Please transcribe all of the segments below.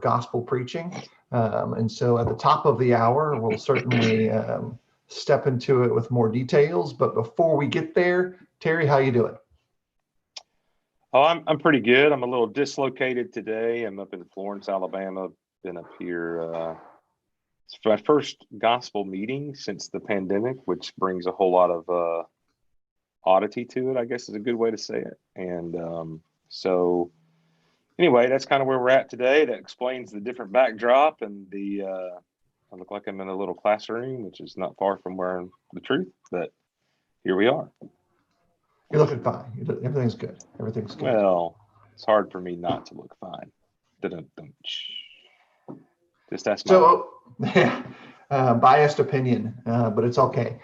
of gospel preaching. And so at the top of the hour, we'll certainly step into it with more details. But before we get there, Terry, how you doing? Oh, I'm pretty good. I'm a little dislocated today. I'm up in Florence, Alabama. Been up here. It's my first gospel meeting since the pandemic, which brings a whole lot of oddity to it, I guess is a good way to say it. And so anyway, that's kind of where we're at today. That explains the different backdrop and I look like I'm in a little classroom, which is not far from where the truth, but here we are. You're looking fine. Everything's good. Everything's good. Well, it's hard for me not to look fine. Just ask my biased opinion, but it's okay.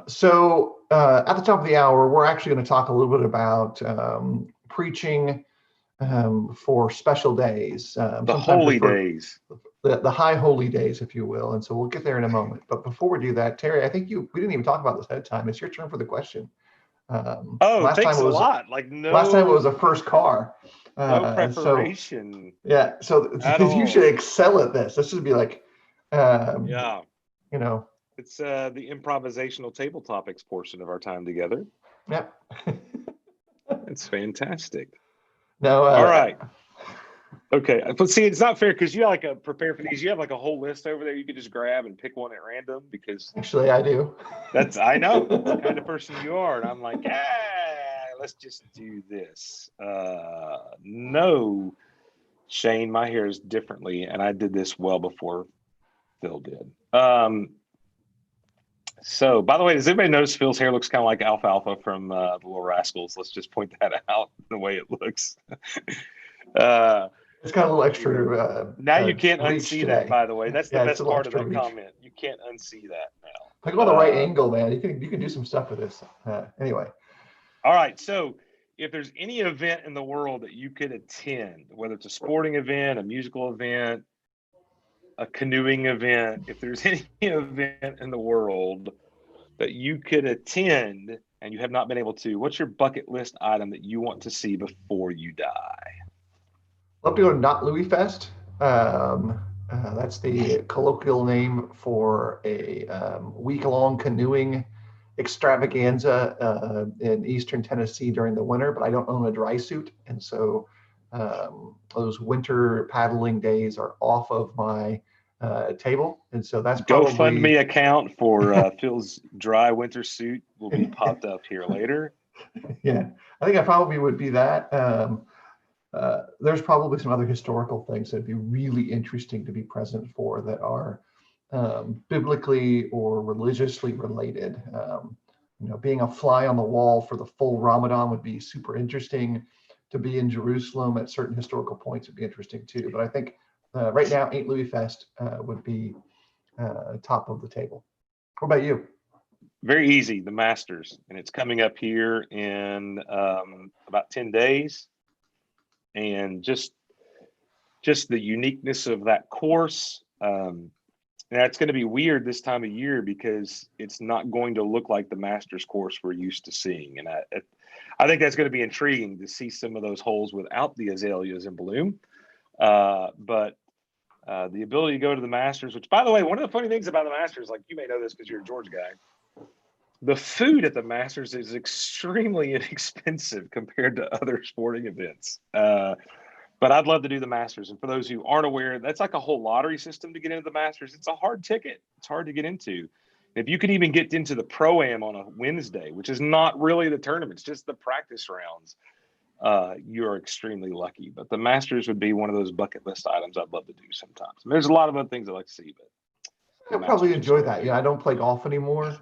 So at the top of the hour, we're actually going to talk a little bit about preaching for special days. The holy days. The high holy days, if you will. And so we'll get there in a moment. But before we do that, Terry, I think we didn't even talk about this ahead of time. It's your turn for the question. Thanks a lot. Last time it was a first car. No preparation. So you should excel at this. This should be like, it's the improvisational table topics portion of our time together. Yep. It's fantastic. No. All right. Okay, but see, it's not fair because you prepare for these. You have like a whole list over there. You could just grab and pick one at random because actually I do. I know that's the kind of person you are, and I'm like, let's just do this. No, Shane, my hair is differently, and I did this well before Phil did. So, by the way, does anybody notice Phil's hair looks kind of like Alfalfa from the Little Rascals? Let's just point that out, the way it looks. It's got a little extra. Now you can't unsee today. That, by the way. That's the best part of that comment. You can't unsee that now. Like on the right angle, man. You can do some stuff with this. Anyway. All right. So if there's any event in the world that you could attend, whether it's a sporting event, a musical event, a canoeing event, if there's any event in the world that you could attend and you have not been able to, what's your bucket list item that you want to see before you die? Love to go to Not Louis Fest. That's the colloquial name for a week-long canoeing extravaganza in Eastern Tennessee during the winter, but I don't own a dry suit. And so those winter paddling days are off of my table. And so that's probably... GoFundMe account for Phil's dry winter suit will be popped up here later. Yeah, I think I probably would be that. There's probably some other historical things that'd be really interesting to be present for that are biblically or religiously related. Being a fly on the wall for the full Ramadan would be super interesting. To be in Jerusalem at certain historical points would be interesting too. But I think right now, Ain't Louis Fest would be top of the table. What about you? Very easy, the Masters, and it's coming up here in about 10 days. And just the uniqueness of that course. Now it's going to be weird this time of year because it's not going to look like the Masters course we're used to seeing. And I think that's going to be intriguing to see some of those holes without the azaleas in bloom. But the ability to go to the Masters, which, by the way, one of the funny things about the Masters, like you may know this because you're a Georgia guy, the food at the Masters is extremely inexpensive compared to other sporting events. But I'd love to do the Masters. And for those who aren't aware, that's like a whole lottery system to get into the Masters. It's a hard ticket. It's hard to get into. If you could even get into the Pro-Am on a Wednesday, which is not really the tournament, it's just the practice rounds, you're extremely lucky. But the Masters would be one of those bucket list items I'd love to do sometimes. And there's a lot of other things I'd like to see, but I'll probably enjoy that. Yeah, I don't play golf anymore.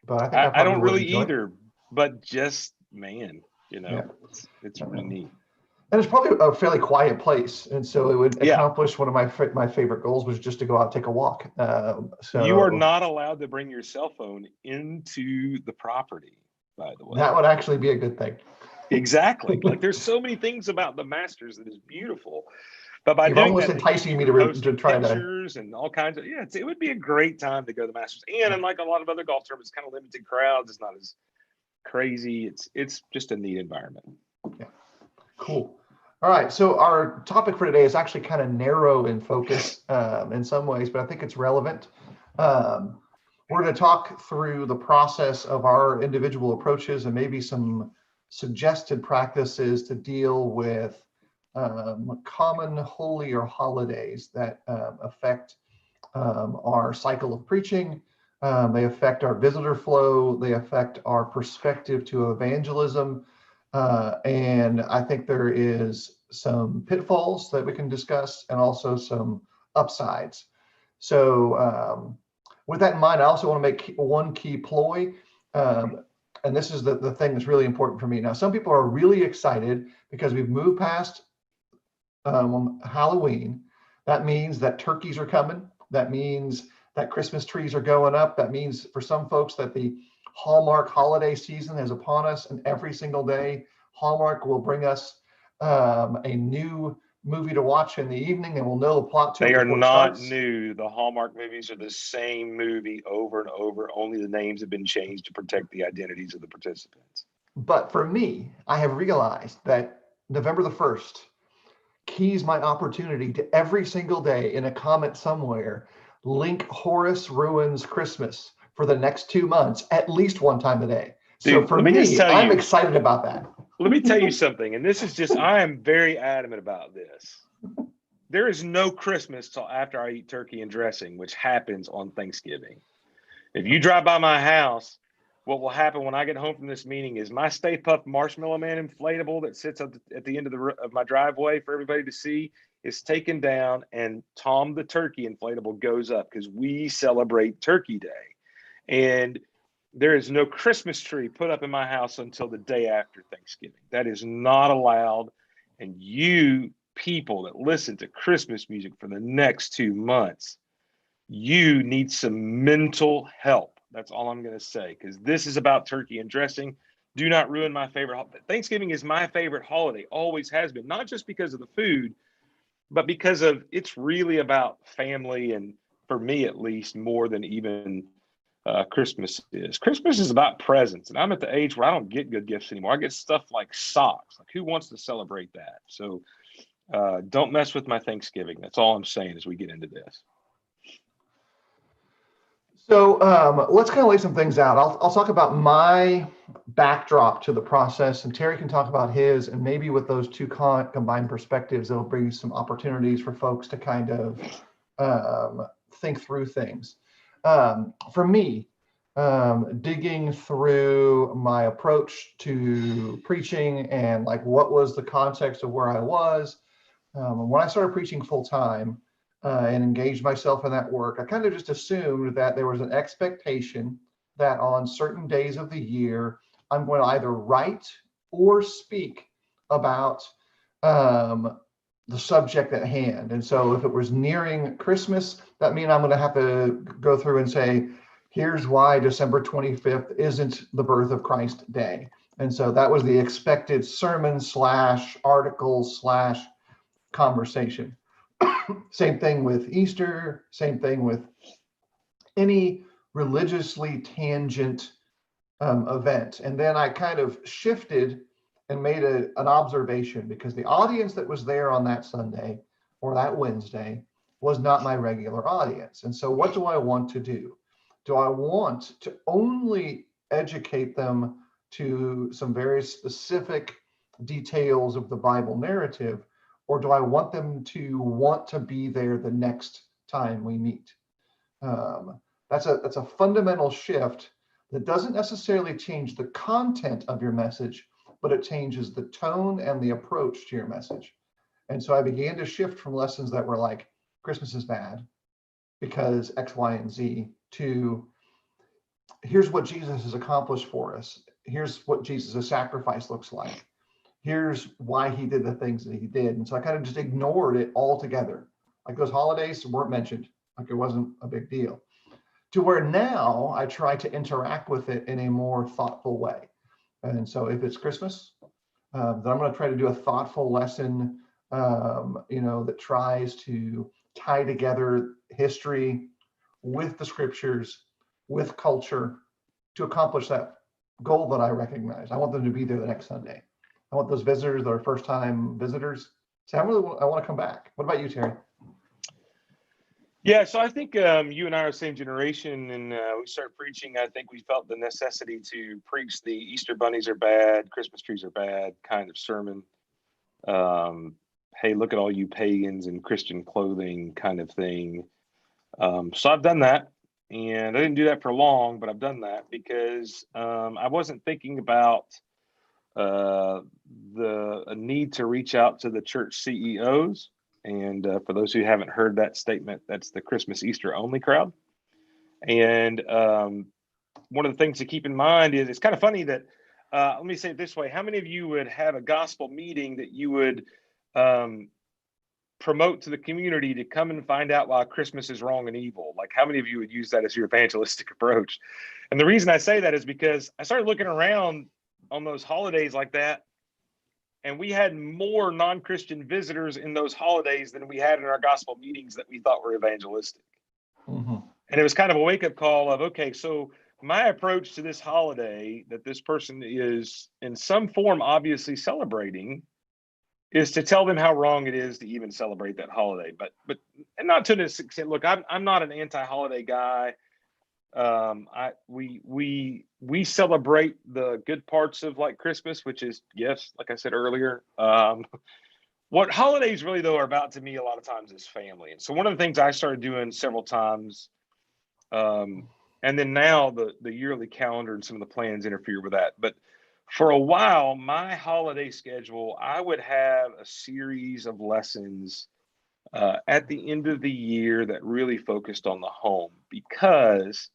But I think I don't really either, but just, man, it's really neat. And it's probably a fairly quiet place. And so it would accomplish one of my favorite goals, was just to go out and take a walk. So you are not allowed to bring your cell phone into the property, by the way. That would actually be a good thing. Exactly. Like there's so many things about the Masters that is beautiful. But by You're doing almost that, enticing me to try pictures and all kinds of it would be a great time to go to the Masters. And unlike a lot of other golf tournaments, kind of limited crowds. It's not as crazy. It's just a neat environment. Yeah. Cool. All right, so our topic for today is actually kind of narrow in focus in some ways, but I think it's relevant. We're going to talk through the process of our individual approaches and maybe some suggested practices to deal with common holy or holidays that affect our cycle of preaching. They affect our visitor flow. They affect our perspective to evangelism. And I think there is some pitfalls that we can discuss and also some upsides. So with that in mind, I also want to make one key ploy. And this is the thing that's really important for me. Now, some people are really excited because we've moved past Halloween. That means that turkeys are coming. That means that Christmas trees are going up. That means for some folks that the Hallmark holiday season is upon us, and every single day Hallmark will bring us a new movie to watch in the evening, and we'll know the plot to it. They are before it not starts. new. The Hallmark movies are the same movie over and over. Only the names have been changed to protect the identities of the participants. But for me, I have realized that November the 1st keys my opportunity to every single day in a comment somewhere link Horace ruins Christmas for the next 2 months, at least one time a day. So Dude, for let me just me, tell I'm you, excited about that. let me tell you something, and this is just, I am very adamant about this. There is no Christmas till after I eat turkey and dressing, which happens on Thanksgiving. If you drive by my house, what will happen when I get home from this meeting is my Stay Puft Marshmallow Man inflatable that sits at the end of my driveway for everybody to see is taken down, and Tom the Turkey inflatable goes up because we celebrate Turkey Day. And there is no Christmas tree put up in my house until the day after Thanksgiving. That is not allowed. And you people that listen to Christmas music for the next 2 months, you need some mental help. That's all I'm going to say, because this is about turkey and dressing. Do not ruin my favorite holiday. Thanksgiving is my favorite holiday, always has been, not just because of the food, but because of it's really about family, and for me at least, more than even Christmas is. Christmas is about presents, and I'm at the age where I don't get good gifts anymore. I get stuff like socks. Like, who wants to celebrate that? So don't mess with my Thanksgiving. That's all I'm saying as we get into this. So let's kind of lay some things out. I'll talk about my backdrop to the process, and Terry can talk about his, and maybe with those two combined perspectives, it'll bring some opportunities for folks to kind of think through things. For me, digging through my approach to preaching and like what was the context of where I was, when I started preaching full time, and engaged myself in that work, I kind of just assumed that there was an expectation that on certain days of the year, I'm going to either write or speak about the subject at hand. And so if it was nearing Christmas, that means I'm going to have to go through and say, here's why December 25th isn't the birth of Christ day. And so that was the expected sermon / article / conversation. Same thing with Easter, same thing with any religiously tangent event. And then I kind of shifted and made an observation, because the audience that was there on that Sunday or that Wednesday was not my regular audience. And so what do I want to do? Do I want to only educate them to some very specific details of the Bible narrative, or do I want them to want to be there the next time we meet? That's a fundamental shift that doesn't necessarily change the content of your message, but it changes the tone and the approach to your message. And so I began to shift from lessons that were like, Christmas is bad because X, Y, and Z, to here's what Jesus has accomplished for us. Here's what Jesus' sacrifice looks like. Here's why he did the things that he did. And so I kind of just ignored it altogether. Like those holidays weren't mentioned, like it wasn't a big deal. To where now I try to interact with it in a more thoughtful way. And so if it's Christmas, then I'm going to try to do a thoughtful lesson, that tries to tie together history with the scriptures, with culture, to accomplish that goal that I recognize. I want them to be there the next Sunday. I want those visitors that are first-time visitors So I want to come back. What about you, Terry? Yeah, so I think you and I are the same generation, and we started preaching. I think we felt the necessity to preach the Easter bunnies are bad, Christmas trees are bad kind of sermon. Hey, look at all you pagans in Christian clothing kind of thing. So I've done that, and I didn't do that for long, but I've done that because I wasn't thinking about the need to reach out to the church CEOs. And for those who haven't heard that statement, that's the Christmas Easter only crowd. And one of the things to keep in mind is it's kind of funny that, let me say it this way. How many of you would have a gospel meeting that you would promote to the community to come and find out why Christmas is wrong and evil? Like, how many of you would use that as your evangelistic approach? And the reason I say that is because I started looking around on those holidays like that, and we had more non-Christian visitors in those holidays than we had in our gospel meetings that we thought were evangelistic. Mm-hmm. And it was kind of a wake-up call of, okay, so my approach to this holiday that this person is in some form obviously celebrating is to tell them how wrong it is to even celebrate that holiday. But and not to this extent. Look, I'm not an anti-holiday guy. We celebrate the good parts of like Christmas, which is, yes, like I said earlier, what holidays really though are about to me a lot of times is family. And so one of the things I started doing several times, and then now the yearly calendar and some of the plans interfere with that. But for a while, my holiday schedule, I would have a series of lessons at the end of the year that really focused on the home, because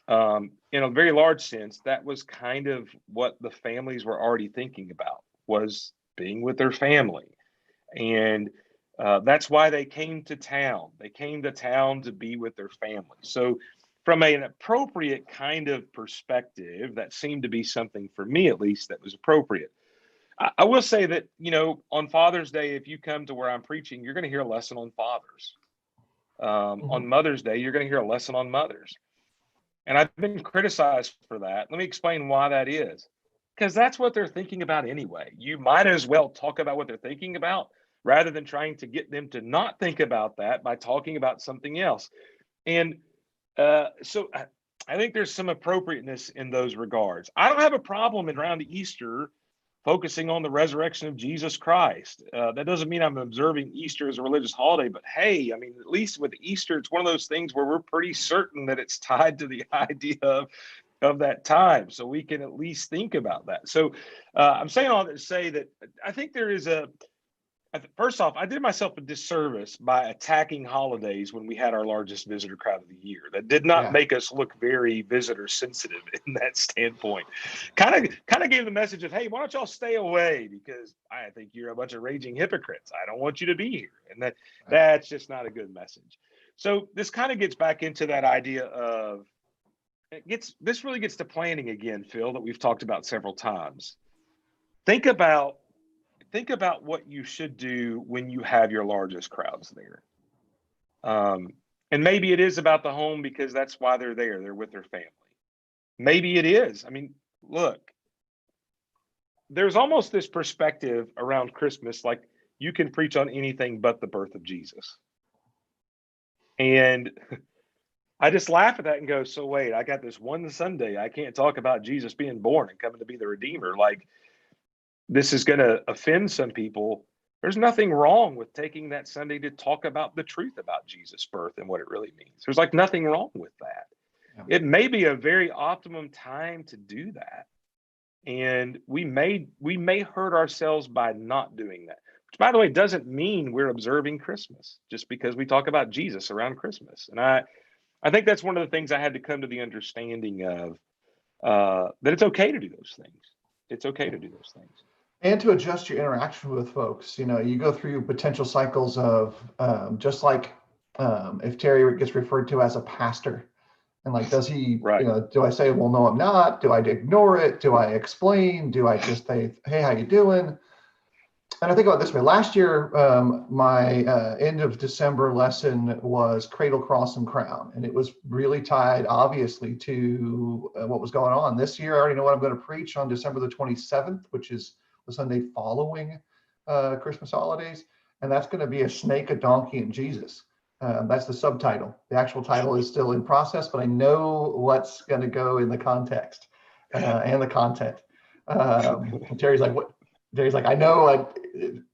in a very large sense, that was kind of what the families were already thinking about, was being with their family. And that's why they came to town. They came to town to be with their family. So from an appropriate kind of perspective, that seemed to be something for me, at least, that was appropriate. I will say that, on Father's Day, if you come to where I'm preaching, you're going to hear a lesson on fathers. Mm-hmm. On Mother's Day, you're going to hear a lesson on mothers. And I've been criticized for that. Let me explain why that is. Because that's what they're thinking about anyway. You might as well talk about what they're thinking about rather than trying to get them to not think about that by talking about something else. And so I think there's some appropriateness in those regards. I don't have a problem around Easter focusing on the resurrection of Jesus Christ. That doesn't mean I'm observing Easter as a religious holiday, but hey, I mean, at least with Easter, it's one of those things where we're pretty certain that it's tied to the idea of that time. So we can at least think about that. So I'm saying all that to say that I think there is first off, I did myself a disservice by attacking holidays when we had our largest visitor crowd of the year. That did not make us look very visitor sensitive in that standpoint. Kind of gave the message of, hey, why don't y'all stay away, because I think you're a bunch of raging hypocrites. I don't want you to be here. And that's just not a good message. So this kind of gets back into that idea of this really gets to planning again, Phil, that we've talked about several times. Think about what you should do when you have your largest crowds there. And maybe it is about the home because that's why they're there. They're with their family. Maybe it is. I mean, look, there's almost this perspective around Christmas, like you can preach on anything but the birth of Jesus. And I just laugh at that and go, so wait, I got this one Sunday. I can't talk about Jesus being born and coming to be the Redeemer. Like, this is going to offend some people. There's nothing wrong with taking that Sunday to talk about the truth about Jesus' birth and what it really means. There's like nothing wrong with that. Yeah. It may be a very optimum time to do that. And we may hurt ourselves by not doing that, which, by the way, doesn't mean we're observing Christmas just because we talk about Jesus around Christmas. And I think that's one of the things I had to come to the understanding of, that it's okay to do those things. It's okay to do those things. And to adjust your interaction with folks. You go through potential cycles of just like if Terry gets referred to as a pastor, and like, does he, right. Do I say, well, no, I'm not? Do I ignore it? Do I explain? Do I just say, hey, how you doing? And I think about it this way. Last year, my end of December lesson was Cradle, Cross, and Crown. And it was really tied, obviously, to what was going on. This year, I already know what I'm going to preach on December the 27th, which is the Sunday following Christmas holidays, and that's going to be a snake, a donkey, and Jesus. That's the subtitle. The actual title is still in process, but I know what's going to go in the context and the content. Terry's like, what? Terry's like, I know.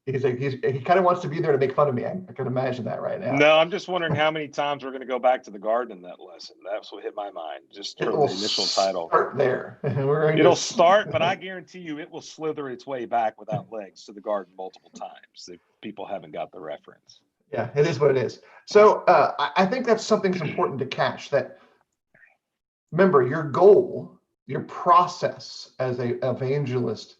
He's like, he kind of wants to be there to make fun of me. I can imagine that right now. No, I'm just wondering how many times we're going to go back to the garden in that lesson. That's what hit my mind, just from the initial title. Start there. It'll start, but I guarantee you it will slither its way back without legs to the garden multiple times if people haven't got the reference. Yeah, it is what it is. So I think that's something that's important to catch, that remember, your goal, your process as an evangelist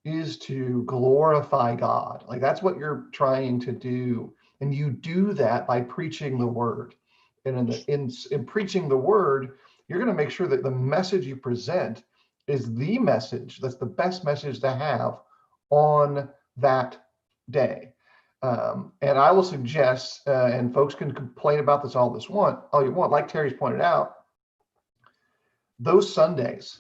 is to glorify God. Like, that's what you're trying to do. And you do that by preaching the word. And in preaching the word, you're going to make sure that the message you present is the message that's the best message to have on that day. And I will suggest, and folks can complain about this all you want, like Terry's pointed out, those Sundays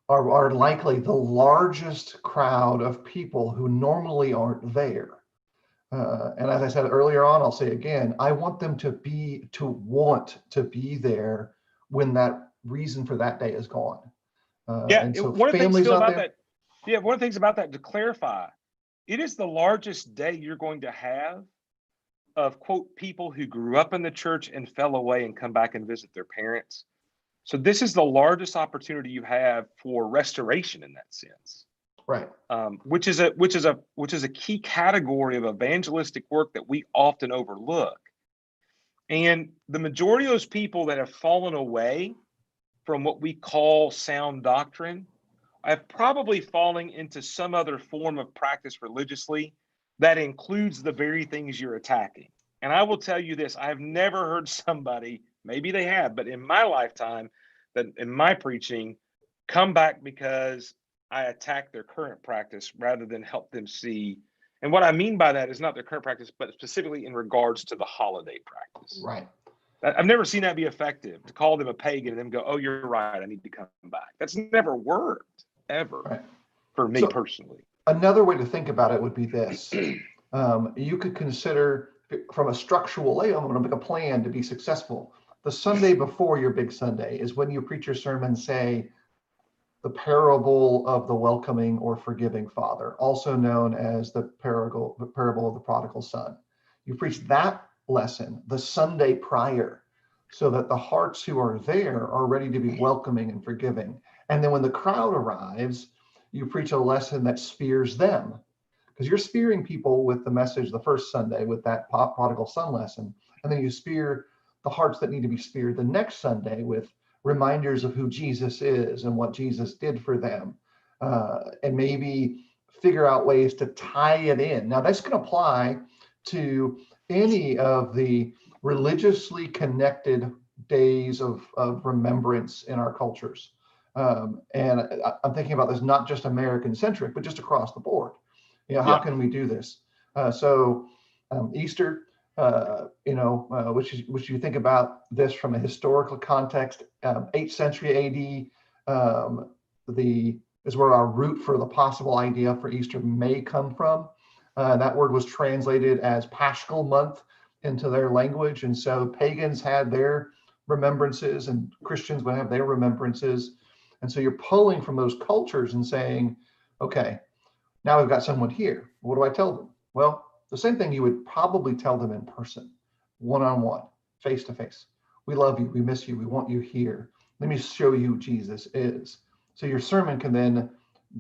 are likely the largest crowd of people who normally aren't there. And as I said earlier on, I'll say again, I want them to want to be there when that reason for that day is gone. And so one of the things families about there. that, one of the things about that, to clarify, it is the largest day you're going to have of, quote, people who grew up in the church and fell away and come back and visit their parents. So this is the largest opportunity you have for restoration in that sense, right? Which is a key category of evangelistic work that we often overlook. And the majority of those people that have fallen away from what we call sound doctrine have probably fallen into some other form of practice religiously that includes the very things you're attacking. And I will tell you this, I have never heard somebody, maybe they have, but in my lifetime, that in my preaching, come back because I attack their current practice rather than help them see. And what I mean by that is not their current practice, but specifically in regards to the holiday practice. Right. I've never seen that be effective, to call them a pagan and then go, oh, you're right, I need to come back. That's never worked, ever, for me personally. Another way to think about it would be this. You could consider, from a structural layout, I'm going to make a plan to be successful. The Sunday before your big Sunday is when you preach your sermon, say, the parable of the welcoming or forgiving father, also known as the parable of the prodigal son. You preach that lesson the Sunday prior, so that the hearts who are there are ready to be welcoming and forgiving. And then when the crowd arrives, you preach a lesson that spears them, because you're spearing people with the message the first Sunday with that prodigal son lesson. And then you spear the hearts that need to be speared the next Sunday with reminders of who Jesus is and what Jesus did for them, and maybe figure out ways to tie it in. Now, this can apply to any of the religiously connected days of remembrance in our cultures. And I'm thinking about this not just American centric, but just across the board. How can we do this? So Easter, which you think about this from a historical context, 8th century AD, is where our root for the possible idea for Easter may come from. That word was translated as Paschal month into their language. And so pagans had their remembrances and Christians would have their remembrances. And so you're pulling from those cultures and saying, okay, now we've got someone here. What do I tell them? Well, the same thing you would probably tell them in person, one-on-one, face-to-face. We love you. We miss you. We want you here. Let me show you who Jesus is. So your sermon can then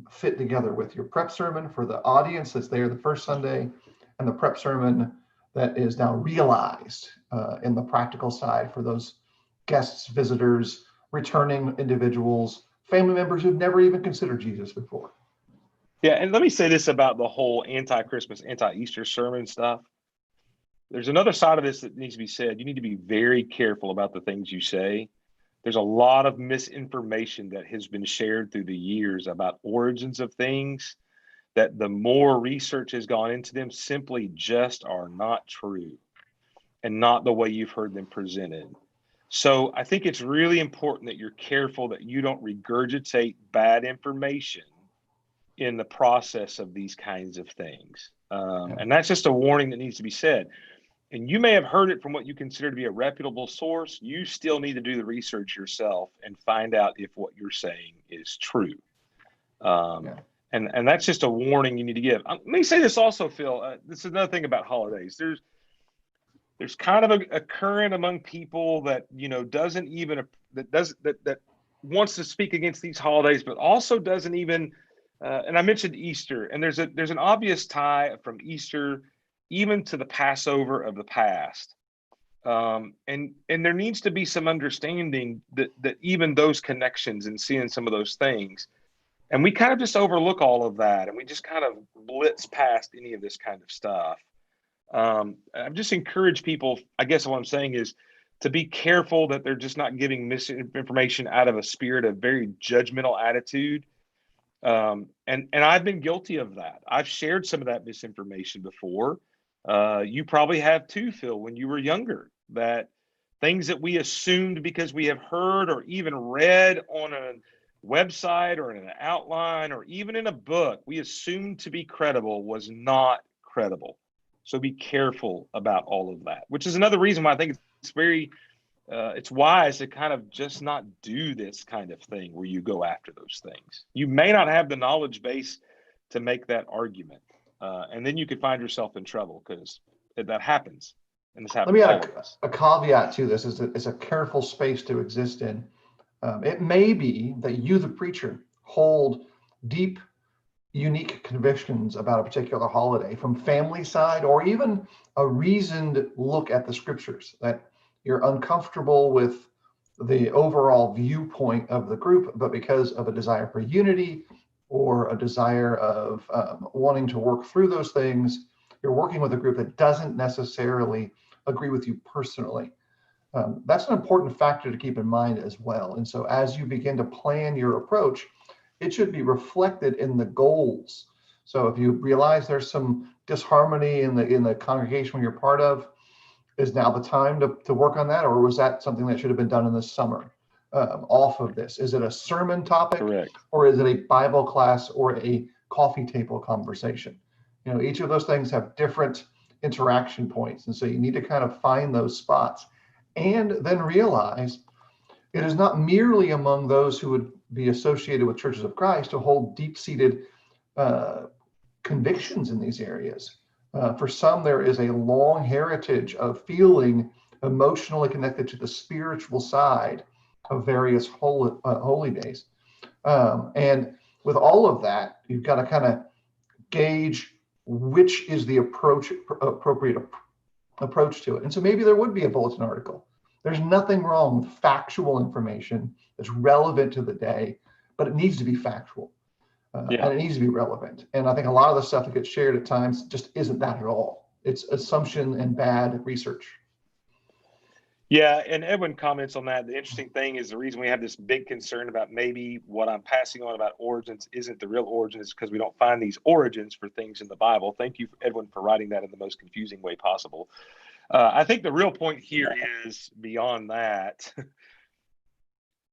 fit together with your prep sermon for the audience that's there the first Sunday and the prep sermon that is now realized in the practical side for those guests, visitors, returning individuals, family members who've never even considered Jesus before. Yeah, and let me say this about the whole anti-Christmas, anti-Easter sermon stuff. There's another side of this that needs to be said. You need to be very careful about the things you say. There's a lot of misinformation that has been shared through the years about origins of things that the more research has gone into them simply just are not true and not the way you've heard them presented. So I think it's really important that you're careful that you don't regurgitate bad information in the process of these kinds of things. And that's just a warning that needs to be said. And you may have heard it from what you consider to be a reputable source. You still need to do the research yourself and find out if what you're saying is true. And that's just a warning you need to give. Let me say this also, Phil. This is another thing about holidays. There's kind of a current among people that doesn't even that wants to speak against these holidays, but also doesn't even. And I mentioned Easter, and there's an obvious tie from Easter even to the Passover of the past. And there needs to be some understanding that even those connections and seeing some of those things. And we kind of just overlook all of that, and we just kind of blitz past any of this kind of stuff. I've just encouraged people, I guess what I'm saying is to be careful that they're just not giving misinformation out of a spirit of very judgmental attitude. And I've been guilty of that. I've shared some of that misinformation before. You probably have too, Phil, when you were younger, that things that we assumed because we have heard or even read on a website or in an outline or even in a book, we assumed to be credible was not credible. So be careful about all of that, which is another reason why I think it's wise to kind of just not do this kind of thing where you go after those things. You may not have the knowledge base to make that argument. And then you could find yourself in trouble because that happens. And this happens. Let me add a caveat to this. It's a careful space to exist in. It may be that you, the preacher, hold deep, unique convictions about a particular holiday from family side, or even a reasoned look at the scriptures, that you're uncomfortable with the overall viewpoint of the group, but because of a desire for unity or a desire of wanting to work through those things, you're working with a group that doesn't necessarily agree with you personally. That's an important factor to keep in mind as well. And so as you begin to plan your approach, it should be reflected in the goals. So if you realize there's some disharmony in the congregation you're part of, is now the time to work on that? Or was that something that should have been done in the summer off of this? Is it a sermon topic? Correct. Or is it a Bible class or a coffee table conversation? Each of those things have different interaction points. And so you need to kind of find those spots and then realize it is not merely among those who would be associated with churches of Christ to hold deep-seated convictions in these areas. For some, there is a long heritage of feeling emotionally connected to the spiritual side of various holy days. And with all of that, you've got to kind of gauge which is the appropriate approach to it. And so maybe there would be a bulletin article. There's nothing wrong with factual information that's relevant to the day, but it needs to be factual. And it needs to be relevant. And I think a lot of the stuff that gets shared at times just isn't that at all. It's assumption and bad research. Yeah, and Edwin comments on that. The interesting thing is the reason we have this big concern about maybe what I'm passing on about origins isn't the real origin, is because we don't find these origins for things in the Bible. Thank you, Edwin, for writing that in the most confusing way possible. I think the real point here is beyond that.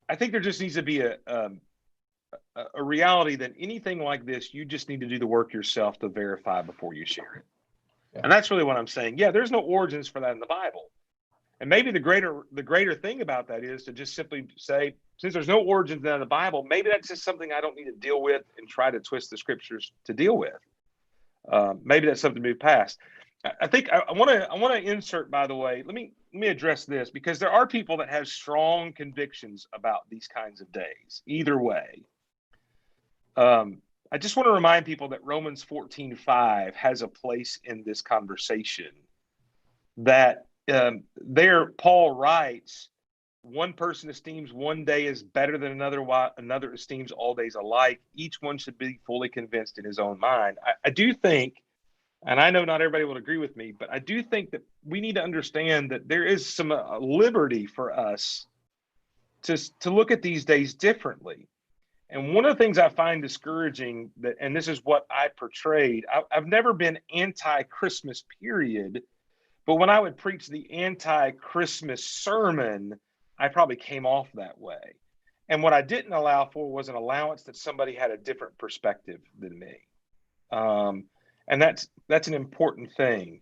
I think there just needs to be a reality that anything like this, you just need to do the work yourself to verify before you share it. Yeah. And that's really what I'm saying. Yeah, there's no origins for that in the Bible. And maybe the greater thing about that is to just simply say, since there's no origins in the Bible, maybe that's just something I don't need to deal with and try to twist the scriptures to deal with. Maybe that's something to move past. I think I want to insert, by the way, let me address this, because there are people that have strong convictions about these kinds of days. Either way, I just want to remind people that Romans 14:5 has a place in this conversation. That there, Paul writes, one person esteems one day as better than another, while another esteems all days alike. Each one should be fully convinced in his own mind. I do think, and I know not everybody will agree with me, but I do think that we need to understand that there is some liberty for us to look at these days differently. And one of the things I find discouraging, and this is what I portrayed, I've never been anti-Christmas, period. But when I would preach the anti-Christmas sermon, I probably came off that way. And what I didn't allow for was an allowance that somebody had a different perspective than me. And that's an important thing.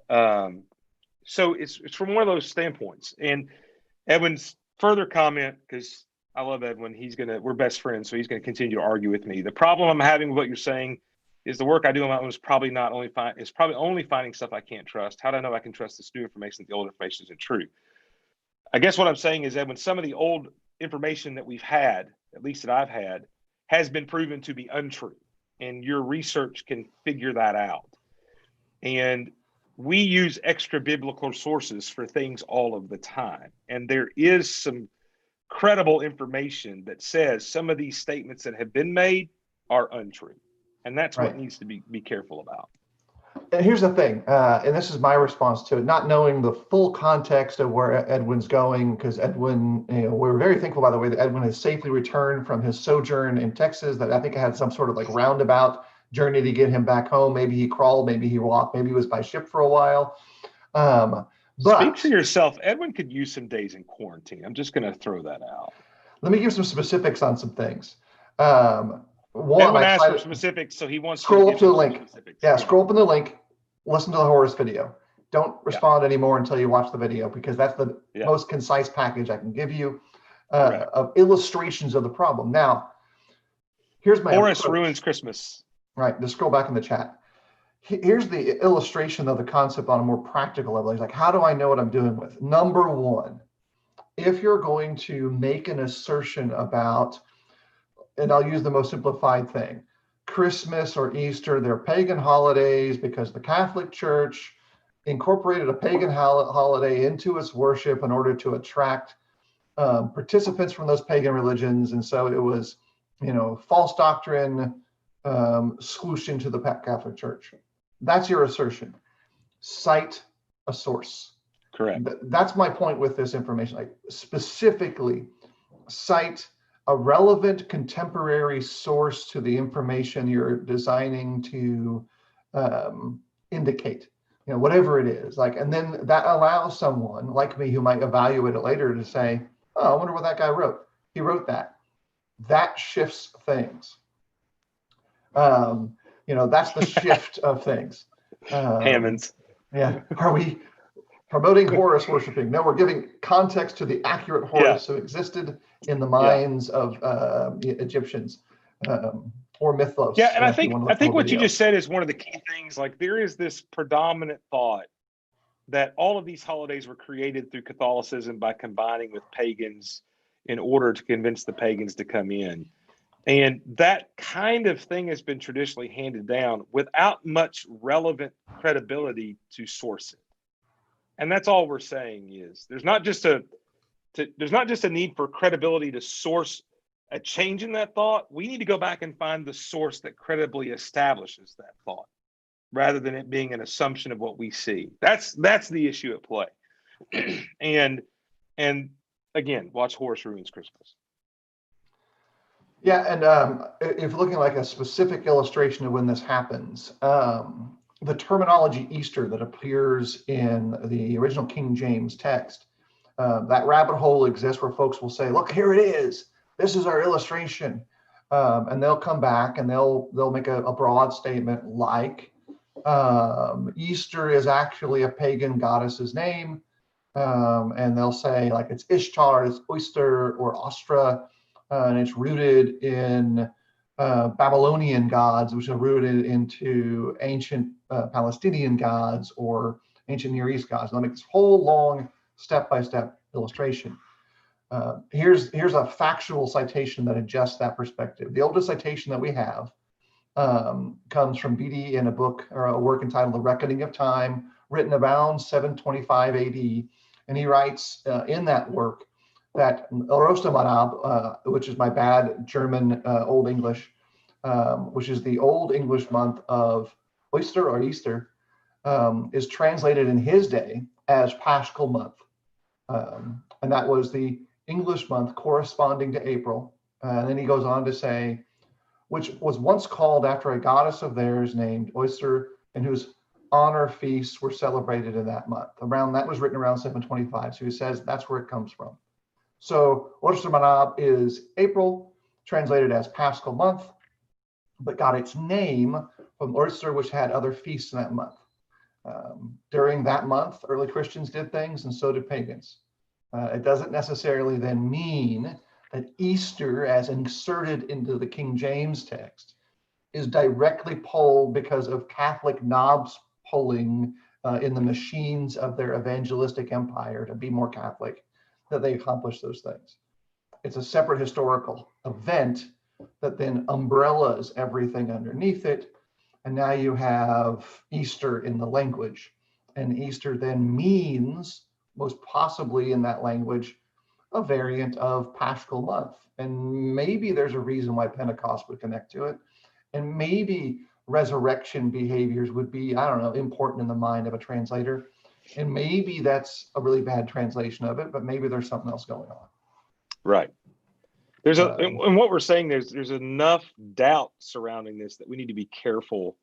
So it's from one of those standpoints. And Edwin's further comment, because I love Edwin, we're best friends, so he's gonna continue to argue with me. The problem I'm having with what you're saying is the work I do on my own is probably only finding stuff I can't trust. How do I know I can trust this new information that the old information isn't true? I guess what I'm saying is that when some of the old information that we've had, at least that I've had, has been proven to be untrue, and your research can figure that out. And we use extra biblical sources for things all of the time. And there is some credible information that says some of these statements that have been made are untrue. And that's what needs to be careful about. And here's the thing, and this is my response to it, not knowing the full context of where Edwin's going, because Edwin, we're very thankful, by the way, that Edwin has safely returned from his sojourn in Texas, that I think I had some sort of like roundabout journey to get him back home. Maybe he crawled, maybe he walked, maybe he was by ship for a while. But speak for yourself. Edwin could use some days in quarantine. I'm just going to throw that out. Let me give some specifics on some things. Edwin asked for specifics, so he wants scroll up to the link. Yeah, scroll up in the link. Listen to the Horus video. Don't respond anymore until you watch the video, because that's the most concise package I can give you of illustrations of the problem. Now, here's my Horus ruins Christmas. Right. Just scroll back in the chat. Here's the illustration of the concept on a more practical level. It's like, how do I know what I'm doing with? Number one, if you're going to make an assertion about, and I'll use the most simplified thing, Christmas or Easter, they're pagan holidays because the Catholic Church incorporated a pagan holiday into its worship in order to attract participants from those pagan religions. And so it was, false doctrine swooshed into the Catholic Church. That's your assertion. Cite a source. Correct. That's my point with this information. Like, specifically, cite a relevant contemporary source to the information you're designing to indicate, whatever it is. Like, and then that allows someone like me who might evaluate it later to say, oh, I wonder what that guy wrote. He wrote that. That shifts things. That's the shift of things. Hammonds. Yeah. Are we promoting Horus worshiping? No, we're giving context to the accurate Horus who existed in the minds of Egyptians or mythos. Yeah, and I think what you just said is one of the key things. Like, there is this predominant thought that all of these holidays were created through Catholicism by combining with pagans in order to convince the pagans to come in. And that kind of thing has been traditionally handed down without much relevant credibility to source it. And that's all we're saying is there's not just a need for credibility to source a change in that thought. We need to go back and find the source that credibly establishes that thought, rather than it being an assumption of what we see. That's the issue at play. and again, watch Horus Ruins Christmas. Yeah, and if looking like a specific illustration of when this happens, the terminology Easter that appears in the original King James text, that rabbit hole exists where folks will say, look, here it is. This is our illustration. And they'll come back and they'll make a broad statement like, Easter is actually a pagan goddess's name. And they'll say like it's Ishtar, it's Oyster or Ostra, and it's rooted in Babylonian gods, which are rooted into ancient Palestinian gods or ancient Near East gods. And I'll make this whole long step-by-step illustration. Here's a factual citation that adjusts that perspective. The oldest citation that we have comes from Bede in a book or a work entitled The Reckoning of Time, written around 725 AD. And he writes in that work that Ostermarab, which is my bad German Old English, which is the Old English month of Oyster or Easter, is translated in his day as Paschal month. And that was the English month corresponding to April. And then he goes on to say, which was once called after a goddess of theirs named Oyster, and whose honor feasts were celebrated in that month. That was written around 725. So he says that's where it comes from. So Rosh Hashanah is April, translated as Paschal month, but got its name from Oyster, which had other feasts in that month. During that month, early Christians did things, and so did pagans. It doesn't necessarily then mean that Easter, as inserted into the King James text, is directly pulled because of Catholic knobs pulling in the machines of their evangelistic empire to be more Catholic, that they accomplish those things. It's a separate historical event that then umbrellas everything underneath it. And now you have Easter in the language. And Easter then means, most possibly in that language, a variant of Paschal month. And maybe there's a reason why Pentecost would connect to it. And maybe resurrection behaviors would be, I don't know, important in the mind of a translator. And maybe that's a really bad translation of it, but maybe there's something else going on. Right. There's and what we're saying, there's enough doubt surrounding this that we need to be careful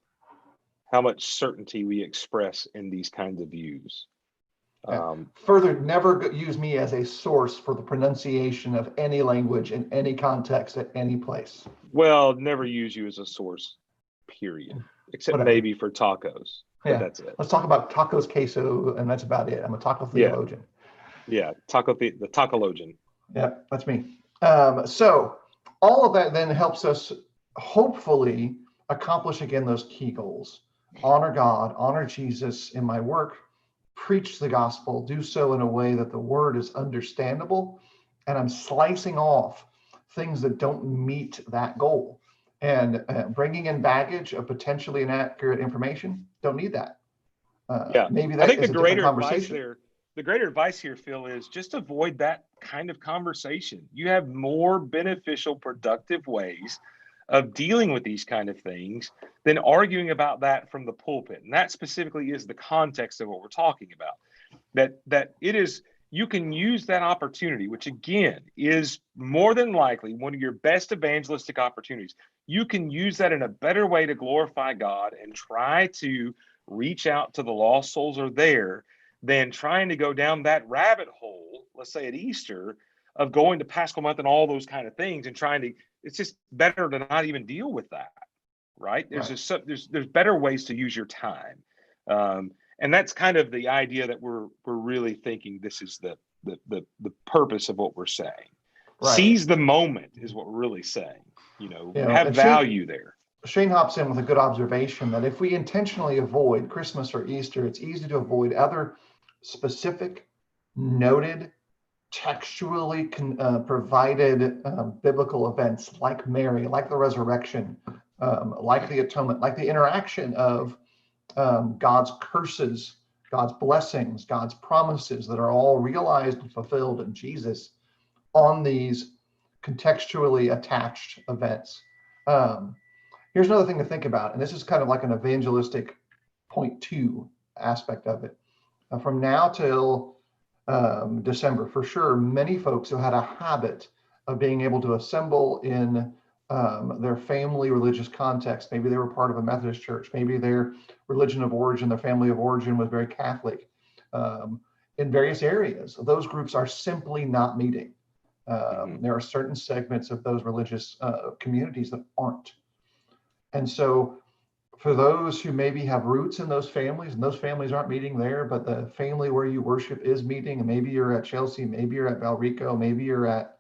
how much certainty we express in these kinds of views. Further, never use me as a source for the pronunciation of any language in any context at any place. Well, never use you as a source, period. Except Whatever. maybe for tacos. Yeah, that's it. Let's talk about tacos, queso, and that's about it. I'm a taco theologian. Yeah, the tacologian. Yeah, that's me. So all of that then helps us hopefully accomplish again those key goals. Honor God, honor Jesus in my work, preach the gospel, do so in a way that the word is understandable, and I'm slicing off things that don't meet that goal. And bringing in baggage of potentially inaccurate information, don't need that. Maybe that I think is the a greater different advice conversation. there, the greater advice here, Phil, is just avoid that kind of conversation. You have more beneficial, productive ways of dealing with these kind of things than arguing about that from the pulpit. And that specifically is the context of what we're talking about. That it is, you can use that opportunity, which again is more than likely one of your best evangelistic opportunities. You can use that in a better way to glorify God and try to reach out to the lost souls are there than trying to go down that rabbit hole, let's say at Easter, of going to Paschal month and all those kind of things and trying to, it's just better to not even deal with that, right? There's better ways to use your time. And that's kind of the idea that we're really thinking this is the purpose of what we're saying. Right. Seize the moment is what we're really saying, have value there. Shane hops in with a good observation that if we intentionally avoid Christmas or Easter, it's easy to avoid other specific, noted, textually provided biblical events like Mary, like the resurrection, like the atonement, like the interaction of God's curses, God's blessings, God's promises that are all realized and fulfilled in Jesus on these contextually attached events. Here's another thing to think about, and this is kind of like an evangelistic point 2 aspect of it. From now till December, for sure, many folks have had a habit of being able to assemble in their family religious context. Maybe they were part of a Methodist church. Maybe their religion of origin, their family of origin was very Catholic. In various areas, those groups are simply not meeting. There are certain segments of those religious communities that aren't. And so for those who maybe have roots in those families, and those families aren't meeting there, but the family where you worship is meeting, and maybe you're at Chelsea, maybe you're at Valrico, maybe you're at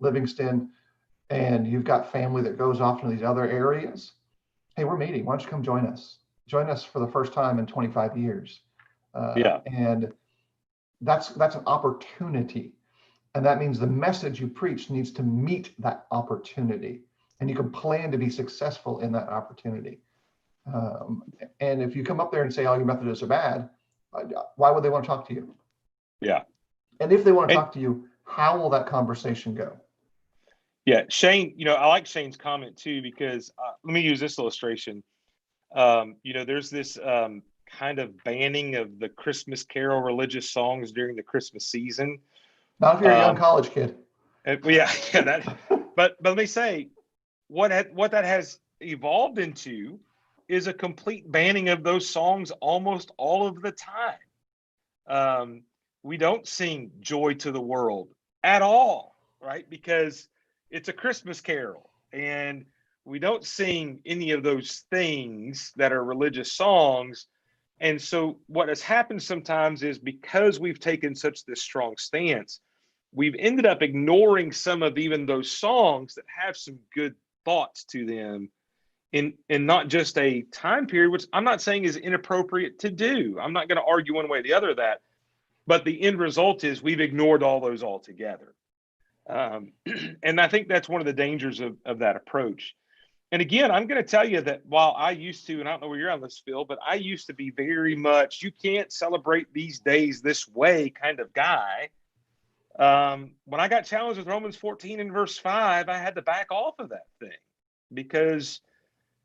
Livingston, and you've got family that goes off to these other areas. Hey, we're meeting. Why don't you come join us? Join us for the first time in 25 years. And that's an opportunity. And that means the message you preach needs to meet that opportunity. And you can plan to be successful in that opportunity. And if you come up there and say all your Methodists are bad, why would they want to talk to you? Yeah. And if they want to talk to you, how will that conversation go? Yeah, Shane, I like Shane's comment too, because let me use this illustration. There's this kind of banning of the Christmas Carol religious songs during the Christmas season. Not if you're a young college kid. But let me say, what that has evolved into is a complete banning of those songs almost all of the time. We don't sing "Joy to the World" at all, right? Because it's a Christmas carol, and we don't sing any of those things that are religious songs. And so what has happened sometimes is, because we've taken such this strong stance, we've ended up ignoring some of even those songs that have some good thoughts to them, in not just a time period, which I'm not saying is inappropriate to do. I'm not going to argue one way or the other of that, but the end result is we've ignored all those altogether. And I think that's one of the dangers of that approach. And again, I'm going to tell you that while I used to, and I don't know where you're on this, Phil, but I used to be very much, you can't celebrate these days this way kind of guy. When I got challenged with Romans 14 and verse 5, I had to back off of that thing, because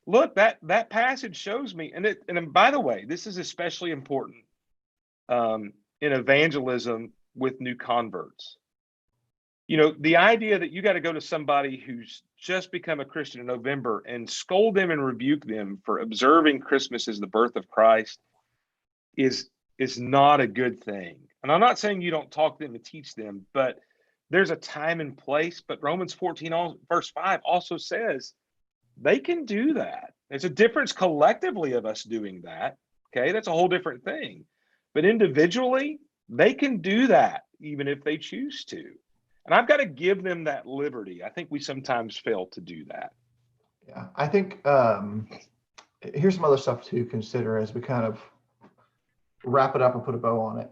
look, that passage shows me, and by the way, this is especially important in evangelism with new converts. You know, the idea that you got to go to somebody who's just become a Christian in November and scold them and rebuke them for observing Christmas as the birth of Christ is not a good thing. And I'm not saying you don't talk to them and teach them, but there's a time and place. But Romans 14 verse 5 also says they can do that. There's a difference collectively of us doing that. Okay, that's a whole different thing. But individually, they can do that even if they choose to. And I've got to give them that liberty. I think we sometimes fail to do that. Yeah, I think here's some other stuff to consider as we kind of wrap it up and put a bow on it.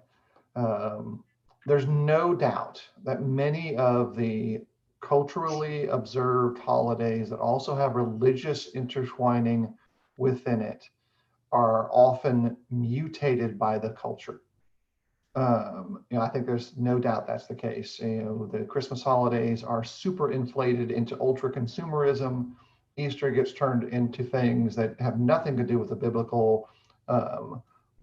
There's no doubt that many of the culturally observed holidays that also have religious intertwining within it are often mutated by the culture. I think there's no doubt that's the case. The Christmas holidays are super inflated into ultra consumerism. Easter gets turned into things that have nothing to do with the biblical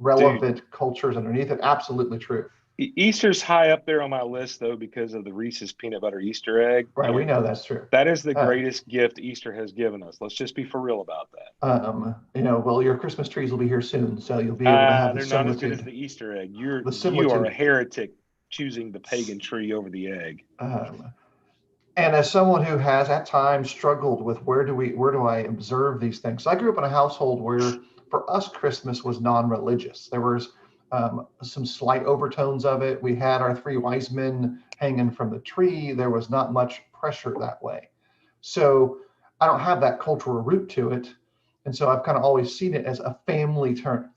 relevant cultures underneath it. Absolutely true. Easter's high up there on my list, though, because of the Reese's peanut butter Easter egg. Right, we know that's true. That is the greatest gift Easter has given us. Let's just be for real about that. Well, your Christmas trees will be here soon, so you'll be able to have they're not as good as the Easter egg. You are a heretic choosing the pagan tree over the egg. And as someone who has at times struggled with where do I observe these things? So I grew up in a household where for us Christmas was non-religious. There was some slight overtones of it. We had our three wise men hanging from the tree. There was not much pressure that way. So I don't have that cultural root to it. And so I've kind of always seen it as a family term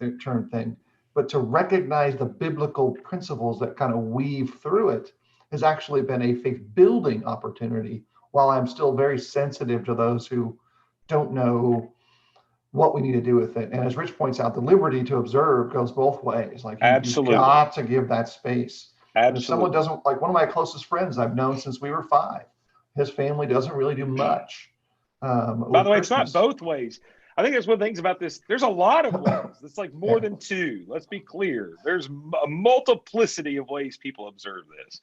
thing. But to recognize the biblical principles that kind of weave through it has actually been a faith building opportunity, while I'm still very sensitive to those who don't know what we need to do with it. And as Rich points out, the liberty to observe goes both ways. Like you've got to give that space. And if someone doesn't, like one of my closest friends I've known since we were 5, his family doesn't really do much. By the way, Christmas. It's not both ways. I think that's one of the things about this. There's a lot of ways. It's like more than 2. Let's be clear. There's a multiplicity of ways people observe this.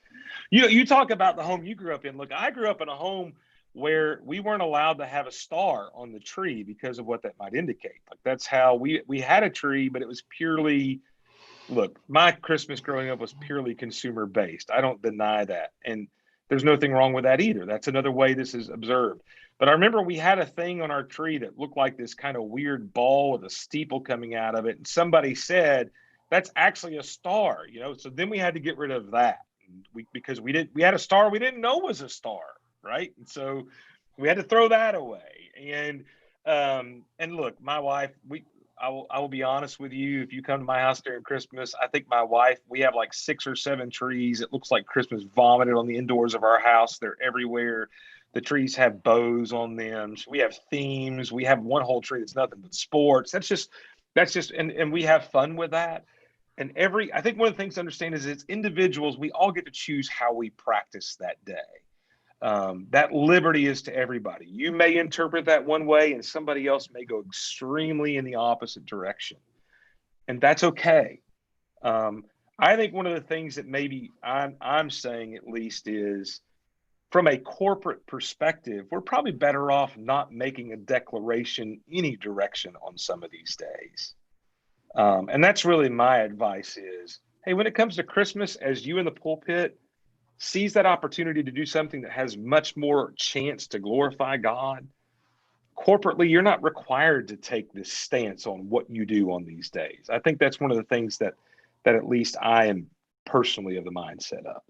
You talk about the home you grew up in. Look, I grew up in a home where we weren't allowed to have a star on the tree because of what that might indicate. Like that's how we had a tree, but it was purely, look, my Christmas growing up was purely consumer based. I don't deny that. And there's nothing wrong with that either. That's another way this is observed. But I remember we had a thing on our tree that looked like this kind of weird ball with a steeple coming out of it. And somebody said, that's actually a star, So then we had to get rid of that because we had a star we didn't know was a star, right? And so we had to throw that away. And look, my wife, I will be honest with you. If you come to my house during Christmas, I think my wife, we have like 6 or 7 trees. It looks like Christmas vomited on the indoors of our house. They're everywhere. The trees have bows on them. So we have themes. We have one whole tree that's nothing but sports. That's just, and we have fun with that. And I think one of the things to understand is as individuals, we all get to choose how we practice that day. That liberty is to everybody. You may interpret that one way and somebody else may go extremely in the opposite direction. And that's okay. I think one of the things that maybe I'm saying at least is, from a corporate perspective, we're probably better off not making a declaration any direction on some of these days. And that's really my advice is, hey, when it comes to Christmas, as you in the pulpit, sees that opportunity to do something that has much more chance to glorify God, corporately, you're not required to take this stance on what you do on these days. I think that's one of the things that at least I am personally of the mindset of.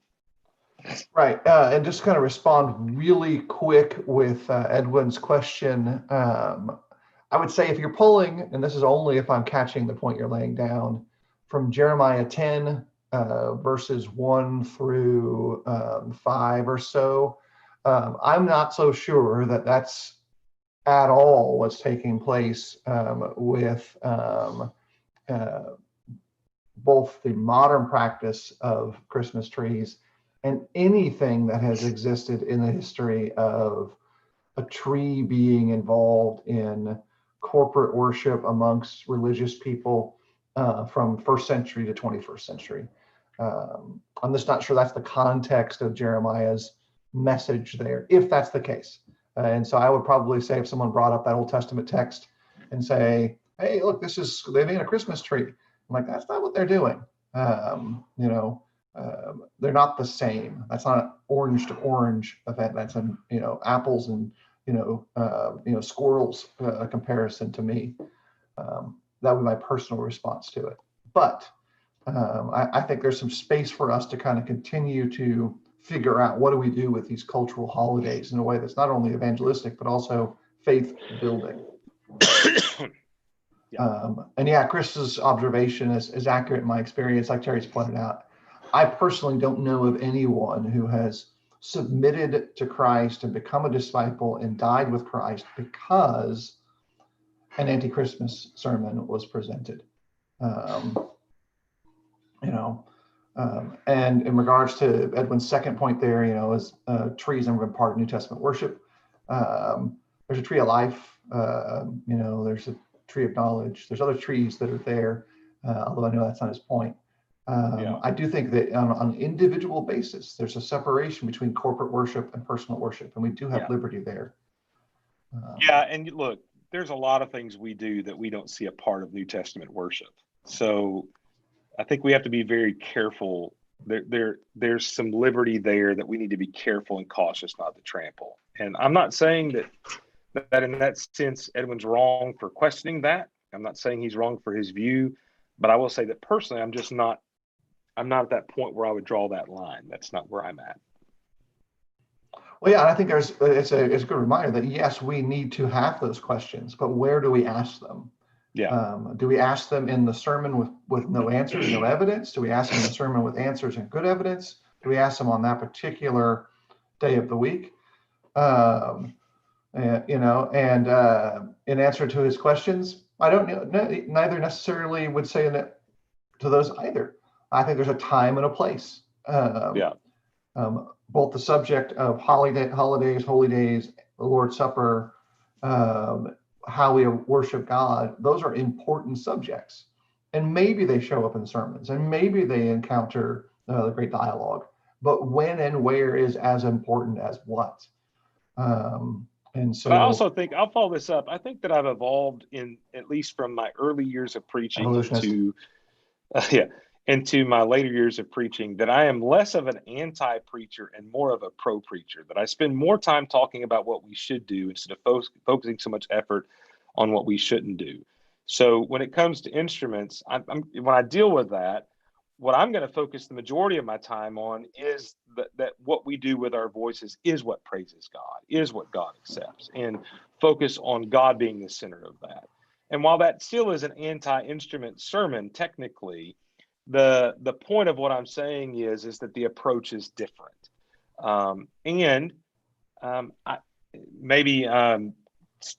Right. And just kind of respond really quick with Edwin's question. I would say if you're pulling, and this is only if I'm catching the point you're laying down, from Jeremiah 10, verses 1 through 5 or so, I'm not so sure that that's at all what's taking place with both the modern practice of Christmas trees and anything that has existed in the history of a tree being involved in corporate worship amongst religious people from first century to 21st century. I'm just not sure that's the context of Jeremiah's message there, if that's the case. And so I would probably say if someone brought up that Old Testament text and say, hey, look, this is living in a Christmas tree. I'm like, that's not what they're doing. They're not the same. That's not an orange to orange event. That's an, apples and, squirrels comparison to me. That would be my personal response to it. But I think there's some space for us to kind of continue to figure out what do we do with these cultural holidays in a way that's not only evangelistic, but also faith building. Chris's observation is accurate in my experience, like Terry's pointed out. I personally don't know of anyone who has submitted to Christ and become a disciple and died with Christ because an anti-Christmas sermon was presented. And in regards to Edwin's second point there, is trees never been part of New Testament worship. There's a tree of life, there's a tree of knowledge. There's other trees that are there, although I know that's not his point. I do think that on an individual basis, there's a separation between corporate worship and personal worship, and we do have liberty there. And look, there's a lot of things we do that we don't see a part of New Testament worship. So I think we have to be very careful. There's some liberty there that we need to be careful and cautious not to trample. And I'm not saying that in that sense, Edwin's wrong for questioning that. I'm not saying he's wrong for his view, but I will say that personally, I'm not at that point where I would draw that line. That's not where I'm at. Well, yeah, I think it's a good reminder that yes, we need to have those questions, but where do we ask them? Yeah. Do we ask them in the sermon with no answers, no evidence? Do we ask them in the sermon with answers and good evidence? Do we ask them on that particular day of the week? In answer to his questions, I don't know. Neither necessarily would say that to those either. I think there's a time and a place. Both the subject of holidays, holy days, the Lord's Supper, how we worship God, those are important subjects. And maybe they show up in sermons, and maybe they encounter the great dialogue. But when and where is as important as what? And so I also think, I'll follow this up. I think that I've evolved in, at least from my early years of preaching into my later years of preaching, that I am less of an anti-preacher and more of a pro-preacher, that I spend more time talking about what we should do instead of focusing so much effort on what we shouldn't do. So when it comes to instruments, when I deal with that, what I'm going to focus the majority of my time on is that what we do with our voices is what praises God, is what God accepts, and focus on God being the center of that. And while that still is an anti-instrument sermon, technically, the point of what I'm saying is that the approach is different. Maybe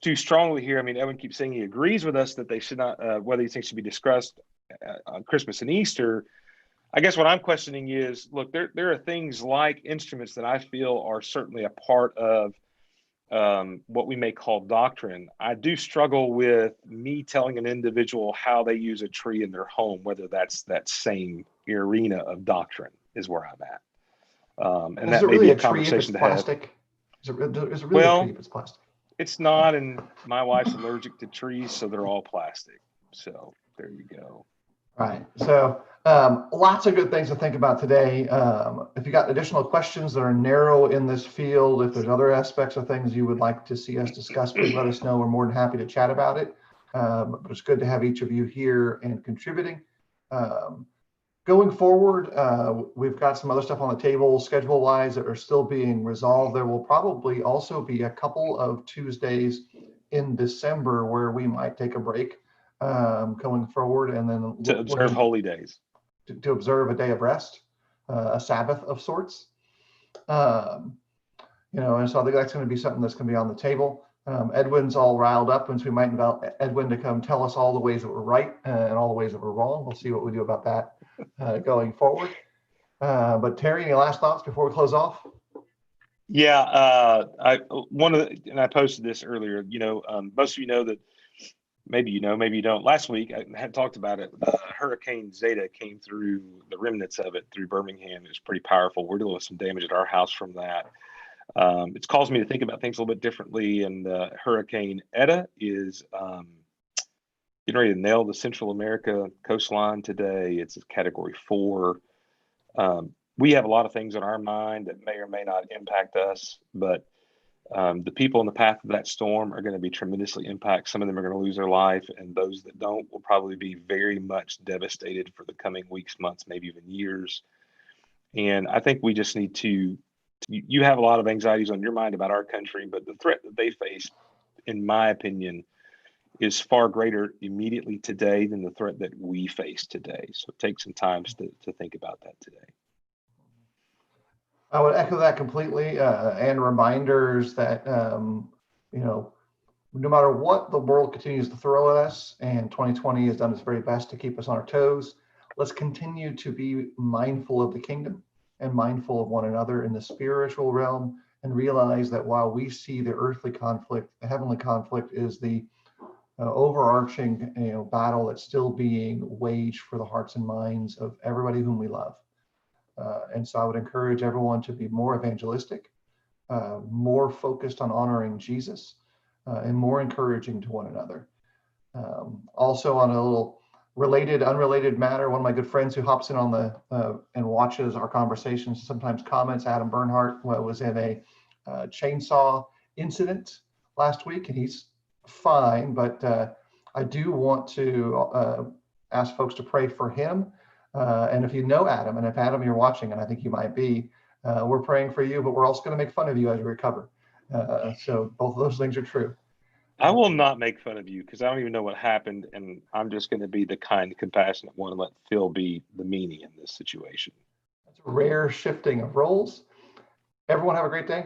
too strongly here. I mean, Evan keeps saying he agrees with us that they should not, whether he thinks should be discussed on Christmas and Easter. I guess what I'm questioning is, look, there are things like instruments that I feel are certainly a part of what we may call doctrine. I do struggle with me telling an individual how they use a tree in their home, whether that's that same arena of doctrine is where I'm at. And that may be a conversation to have. Is it really a tree if it's plastic? It's not, and my wife's allergic to trees, so they're all plastic. So there you go. Right. So lots of good things to think about today. If you got additional questions that are narrow in this field, if there's other aspects of things you would like to see us discuss, please let us know. We're more than happy to chat about it. But it's good to have each of you here and contributing. Going forward, we've got some other stuff on the table schedule-wise that are still being resolved. There will probably also be a couple of Tuesdays in December where we might take a break going forward, and then To observe holy days. To observe a day of rest, a Sabbath of sorts. And so I think that's going to be something that's going to be on the table. Edwin's all riled up, and so we might invite Edwin to come tell us all the ways that we're right and all the ways that we're wrong. We'll see what we do about that going forward. But Terry, any last thoughts before we close off? Yeah, I posted this earlier. Most of you know that. Maybe you know, maybe you don't. Last week I had talked about it. Hurricane Zeta came through, the remnants of it through Birmingham. It was pretty powerful. We're dealing with some damage at our house from that. It's caused me to think about things a little bit differently. And Hurricane Eta is getting ready to nail the Central America coastline today. It's a Category 4. We have a lot of things on our mind that may or may not impact us, but the people in the path of that storm are going to be tremendously impacted. Some of them are going to lose their life, and those that don't will probably be very much devastated for the coming weeks, months, maybe even years. And I think we just need to, you have a lot of anxieties on your mind about our country, but the threat that they face, in my opinion, is far greater immediately today than the threat that we face today. So take some time to think about that today. I would echo that completely, and reminders that, no matter what the world continues to throw at us, and 2020 has done its very best to keep us on our toes, let's continue to be mindful of the kingdom and mindful of one another in the spiritual realm, and realize that while we see the earthly conflict, the heavenly conflict is the overarching battle that's still being waged for the hearts and minds of everybody whom we love. And so I would encourage everyone to be more evangelistic, more focused on honoring Jesus, and more encouraging to one another. Also, on a little unrelated matter, one of my good friends who hops in on and watches our conversations, sometimes comments, Adam Bernhardt, was in a chainsaw incident last week, and he's fine, but I do want to ask folks to pray for him. And if you know Adam, and if Adam, you're watching, and I think you might be, we're praying for you, but we're also going to make fun of you as you recover. So both of those things are true. I will not make fun of you because I don't even know what happened, and I'm just going to be the kind, compassionate one and let Phil be the meanie in this situation. That's a rare shifting of roles. Everyone have a great day.